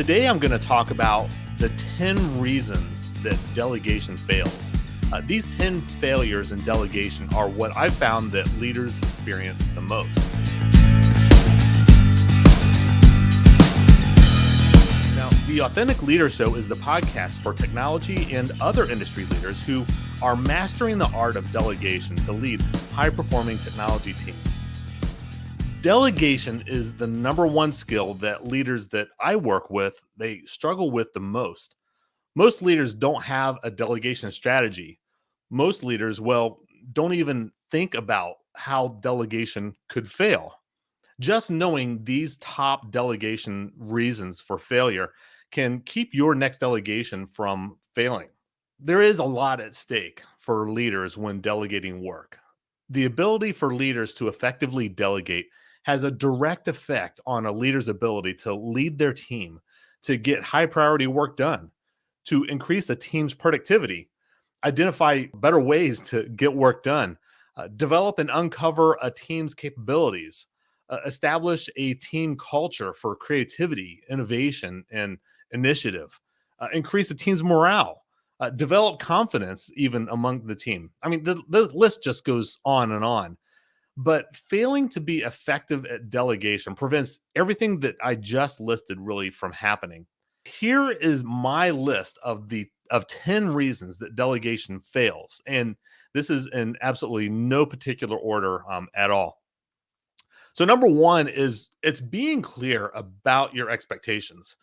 Today, I'm going to talk about the 10 reasons that delegation fails. These 10 failures in delegation are what I found that leaders experience the most. Now, the Authentic Leader Show is the podcast for technology and other industry leaders who are mastering the art of delegation to lead high-performing technology teams. Delegation is the number one skill that leaders that I work with, they struggle with the most. Most leaders don't have a delegation strategy. Most leaders, don't even think about how delegation could fail. Just knowing these top delegation reasons for failure can keep your next delegation from failing. There is a lot at stake for leaders when delegating work. The ability for leaders to effectively delegate has a direct effect on a leader's ability to lead their team, to get high priority work done, to increase a team's productivity, identify better ways to get work done, develop and uncover a team's capabilities, establish a team culture for creativity, innovation, and initiative, increase a team's morale, develop confidence even among the team. I mean, the list just goes on and on. But failing to be effective at delegation prevents everything that I just listed really from happening. Here is my list of 10 reasons that delegation fails, and this is in absolutely no particular order at all. So number one is it's being clear about your expectations.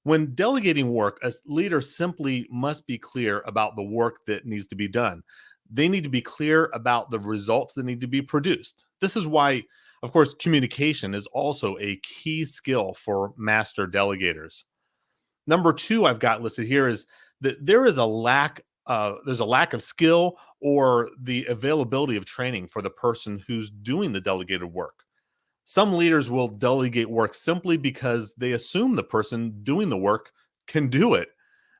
When delegating work, a leader simply must be clear about the work that needs to be done. They need to be clear about the results that need to be produced. This is why, of course, communication is also a key skill for master delegators. Number two, I've got listed here is that there's a lack of skill or the availability of training for the person who's doing the delegated work. Some leaders will delegate work simply because they assume the person doing the work can do it.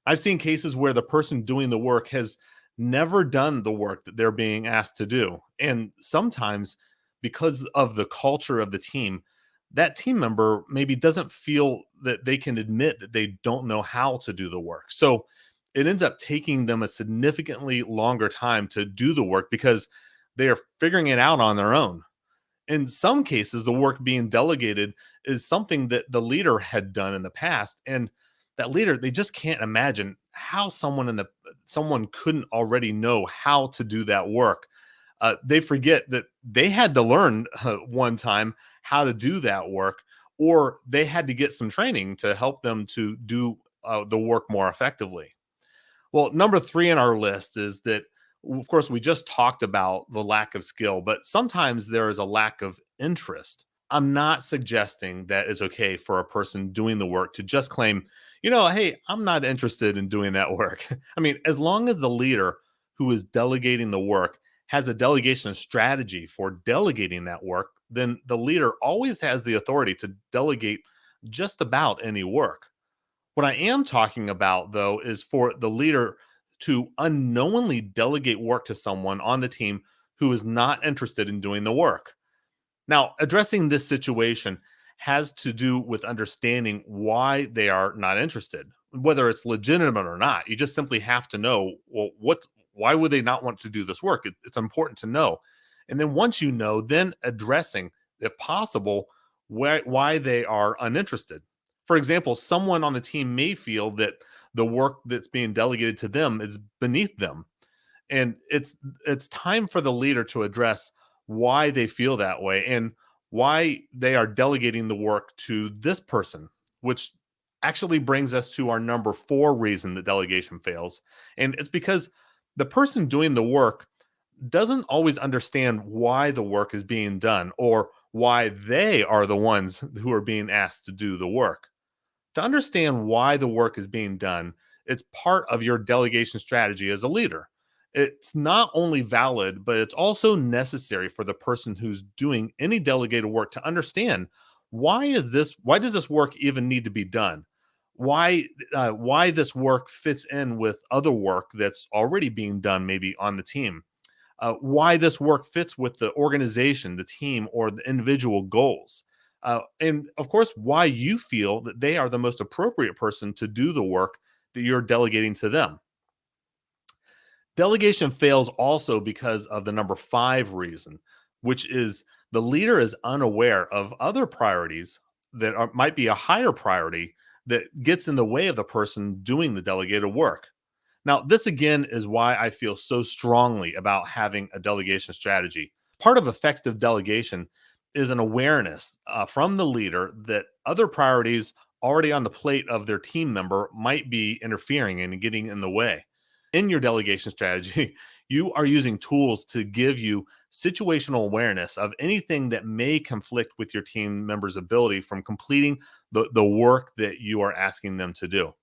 I've seen cases where the person doing the work has never done the work that they're being asked to do. And sometimes, because of the culture of the team, that team member maybe doesn't feel that they can admit that they don't know how to do the work. So it ends up taking them a significantly longer time to do the work because they are figuring it out on their own. In some cases, the work being delegated is something that the leader had done in the past, and that leader, they just can't imagine how someone couldn't already know how to do that work. They forget that they had to learn one time how to do that work, or they had to get some training to help them to do the work more effectively. Well, number three in our list is that, of course, we just talked about the lack of skill, but sometimes there is a lack of interest. I'm not suggesting that it's okay for a person doing the work to just claim, hey, I'm not interested in doing that work. I mean, as long as the leader who is delegating the work has a delegation strategy for delegating that work, then the leader always has the authority to delegate just about any work. What I am talking about, though, is for the leader to unknowingly delegate work to someone on the team who is not interested in doing the work. Now, addressing this situation has to do with understanding why they are not interested, whether it's legitimate or not. You just simply have to know, well, why would they not want to do this work? It's important to know. And then once you know, then addressing, if possible, why they are uninterested. For example, someone on the team may feel that the work that's being delegated to them is beneath them. And it's time for the leader to address why they feel that way and why they are delegating the work to this person, which actually brings us to our number four reason that delegation fails. And it's because the person doing the work doesn't always understand why the work is being done or why they are the ones who are being asked to do the work. To understand why the work is being done, it's part of your delegation strategy as a leader. It's not only valid, but it's also necessary for the person who's doing any delegated work to understand why does this work even need to be done? Why this work fits in with other work that's already being done maybe on the team. Why this work fits with the organization, the team, or the individual goals. and of course, why you feel that they are the most appropriate person to do the work that you're delegating to them. Delegation fails also because of the number five reason, which is the leader is unaware of other priorities that might be a higher priority that gets in the way of the person doing the delegated work. Now, this again is why I feel so strongly about having a delegation strategy. Part of effective delegation is an awareness from the leader that other priorities already on the plate of their team member might be interfering and getting in the way. In your delegation strategy, you are using tools to give you situational awareness of anything that may conflict with your team members' ability from completing the work that you are asking them to do.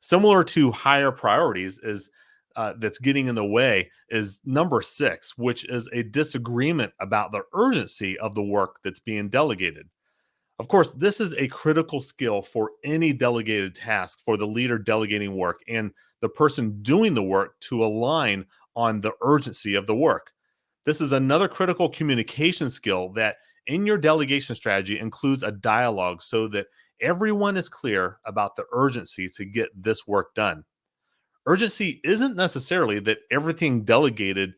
Similar to higher priorities is that's getting in the way is number six, which is a disagreement about the urgency of the work that's being delegated. Of course, this is a critical skill for any delegated task for the leader delegating work and the person doing the work to align on the urgency of the work. This is another critical communication skill that in your delegation strategy includes a dialogue so that everyone is clear about the urgency to get this work done. Urgency isn't necessarily that every delegated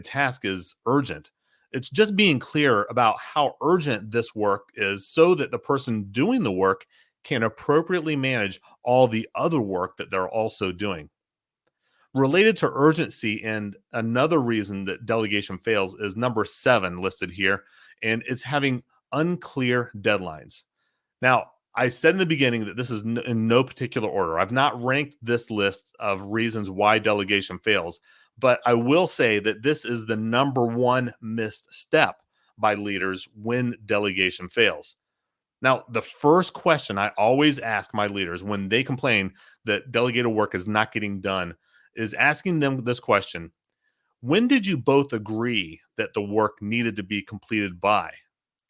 task is urgent. It's just being clear about how urgent this work is so that the person doing the work can appropriately manage all the other work that they're also doing. Related to urgency, and another reason that delegation fails is number seven listed here, and it's having unclear deadlines. Now, I said in the beginning that this is in no particular order. I've not ranked this list of reasons why delegation fails, but I will say that this is the number one missed step by leaders when delegation fails. Now, the first question I always ask my leaders when they complain that delegated work is not getting done is asking them this question: when did you both agree that the work needed to be completed by?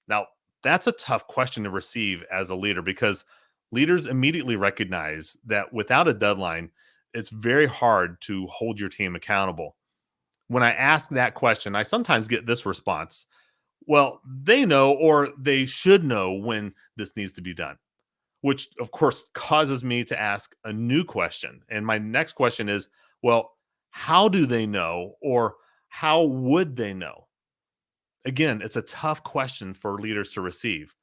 Now, that's a tough question to receive as a leader because leaders immediately recognize that without a deadline, it's very hard to hold your team accountable. When I ask that question, I sometimes get this response: well, they know or they should know when this needs to be done, which of course causes me to ask a new question. And my next question is, well, how do they know or how would they know? Again, it's a tough question for leaders to receive.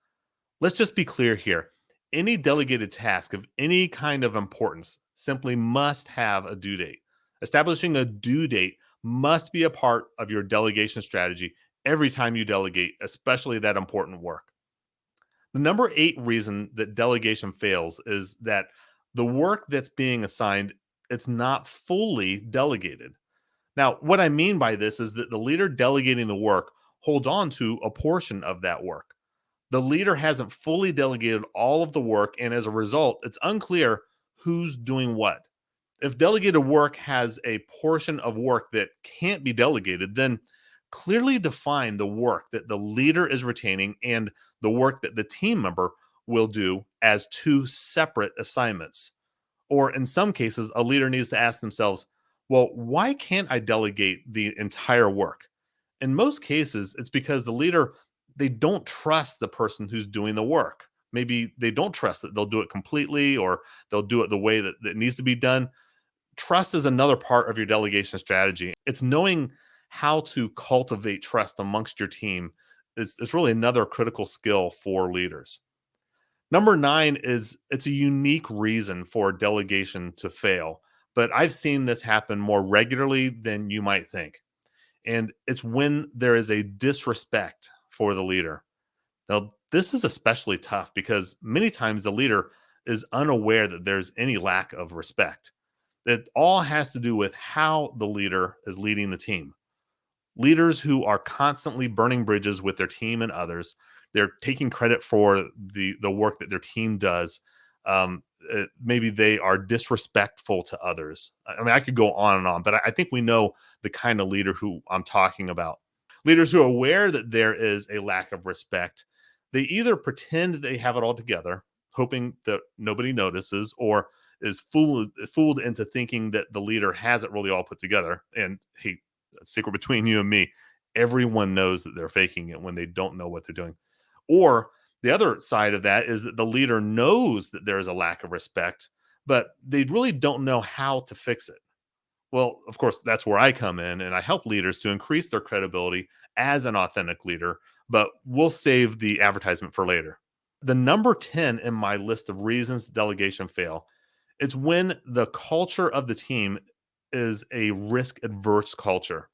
Let's just be clear here. Any delegated task of any kind of importance simply must have a due date. Establishing a due date must be a part of your delegation strategy every time you delegate, especially that important work. The number eight reason that delegation fails is that the work that's being assigned, it's not fully delegated. Now, what I mean by this is that the leader delegating the work holds on to a portion of that work. The leader hasn't fully delegated all of the work, and as a result, it's unclear who's doing what. If delegated work has a portion of work that can't be delegated, then clearly define the work that the leader is retaining and the work that the team member will do as two separate assignments. Or in some cases, a leader needs to ask themselves, well, why can't I delegate the entire work? In most cases, it's because the leader, they don't trust the person who's doing the work. Maybe they don't trust that they'll do it completely or they'll do it the way that needs to be done. Trust is another part of your delegation strategy. It's knowing how to cultivate trust amongst your team. It's really another critical skill for leaders. Number nine is it's a unique reason for delegation to fail, but I've seen this happen more regularly than you might think. And it's when there is a disrespect for the leader. Now, this is especially tough because many times the leader is unaware that there's any lack of respect. It all has to do with how the leader is leading the team. Leaders who are constantly burning bridges with their team and others, they're taking credit for the work that their team does. Maybe they are disrespectful to others. I mean, I could go on and on, but I think we know the kind of leader who I'm talking about. Leaders who are aware that there is a lack of respect, they either pretend they have it all together, hoping that nobody notices, or is fooled into thinking that the leader has it really all put together. And hey, a secret between you and me, everyone knows that they're faking it when they don't know what they're doing. Or the other side of that is that the leader knows that there is a lack of respect, but they really don't know how to fix it. Well, of course, that's where I come in and I help leaders to increase their credibility as an authentic leader, but we'll save the advertisement for later. The number 10 in my list of reasons delegation fail, it's when the culture of the team is a risk adverse culture.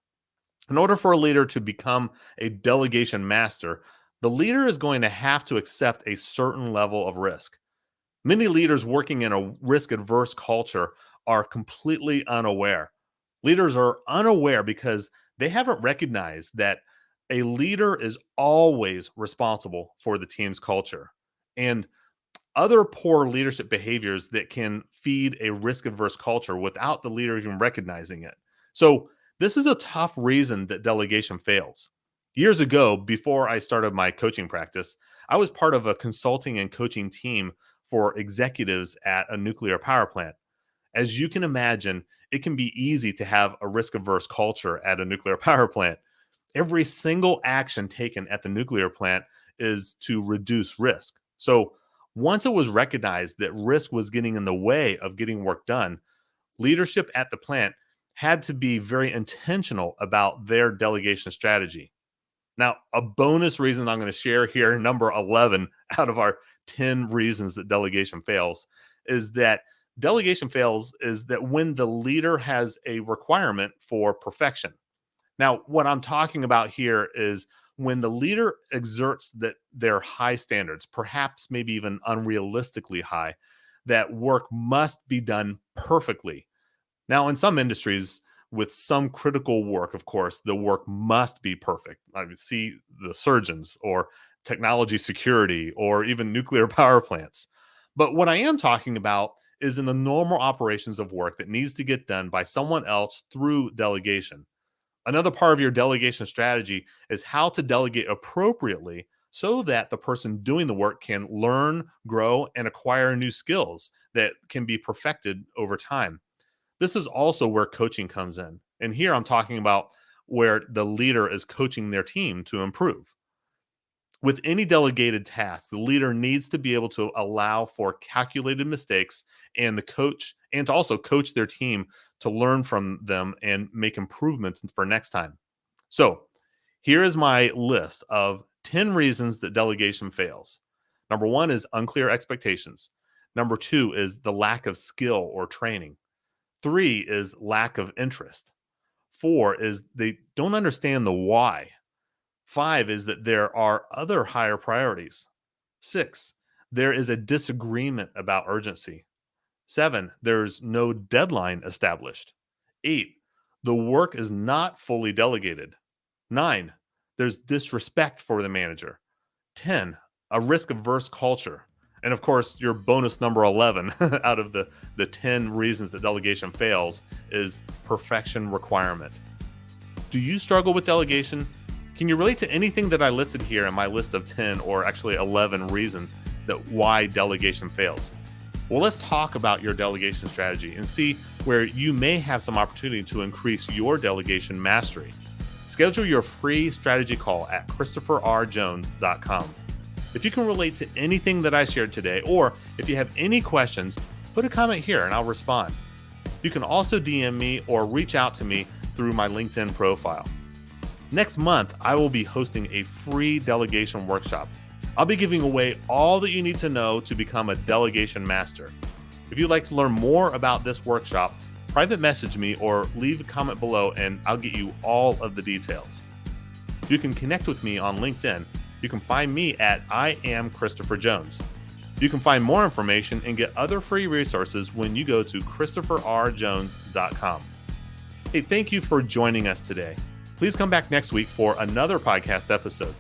In order for a leader to become a delegation master, the leader is going to have to accept a certain level of risk. Many leaders working in a risk adverse culture are completely unaware. Leaders are unaware because they haven't recognized that a leader is always responsible for the team's culture. And other poor leadership behaviors that can feed a risk averse culture without the leader even recognizing it. So, this is a tough reason that delegation fails. Years ago, before I started my coaching practice, I was part of a consulting and coaching team for executives at a nuclear power plant. As you can imagine, it can be easy to have a risk averse culture at a nuclear power plant. Every single action taken at the nuclear plant is to reduce risk. So, once it was recognized that risk was getting in the way of getting work done, leadership at the plant had to be very intentional about their delegation strategy. Now, a bonus reason I'm going to share here, number 11 out of our 10 reasons that delegation fails, is that delegation fails is that when the leader has a requirement for perfection. Now, what I'm talking about here is when the leader exerts that their high standards, perhaps maybe even unrealistically high, that work must be done perfectly. Now, in some industries, with some critical work, of course, the work must be perfect. I mean, see the surgeons or technology security or even nuclear power plants. But what I am talking about is in the normal operations of work that needs to get done by someone else through delegation. Another part of your delegation strategy is how to delegate appropriately so that the person doing the work can learn, grow, and acquire new skills that can be perfected over time. This is also where coaching comes in. And here I'm talking about where the leader is coaching their team to improve. With any delegated task, the leader needs to be able to allow for calculated mistakes and the coach and to also coach their team to learn from them and make improvements for next time. So, here is my list of 10 reasons that delegation fails. Number 1 is unclear expectations. Number 2 is the lack of skill or training. 3 is lack of interest. 4 is they don't understand the why. 5 is that there are other higher priorities. 6, there is a disagreement about urgency. 7, there's no deadline established. 8, the work is not fully delegated. 9, there's disrespect for the manager. 10, a risk averse culture. And of course, your bonus number 11 out of the 10 reasons that delegation fails is perfection requirement. Do you struggle with delegation? Can you relate to anything that I listed here in my list of 10 or actually 11 reasons that why delegation fails? Well, let's talk about your delegation strategy and see where you may have some opportunity to increase your delegation mastery. Schedule your free strategy call at ChristopherRJones.com. If you can relate to anything that I shared today, or if you have any questions, put a comment here and I'll respond. You can also DM me or reach out to me through my LinkedIn profile. Next month, I will be hosting a free delegation workshop. I'll be giving away all that you need to know to become a delegation master. If you'd like to learn more about this workshop, private message me or leave a comment below and I'll get you all of the details. You can connect with me on LinkedIn. You can find me at I am Christopher Jones. You can find more information and get other free resources when you go to ChristopherRJones.com. Hey, thank you for joining us today. Please come back next week for another podcast episode.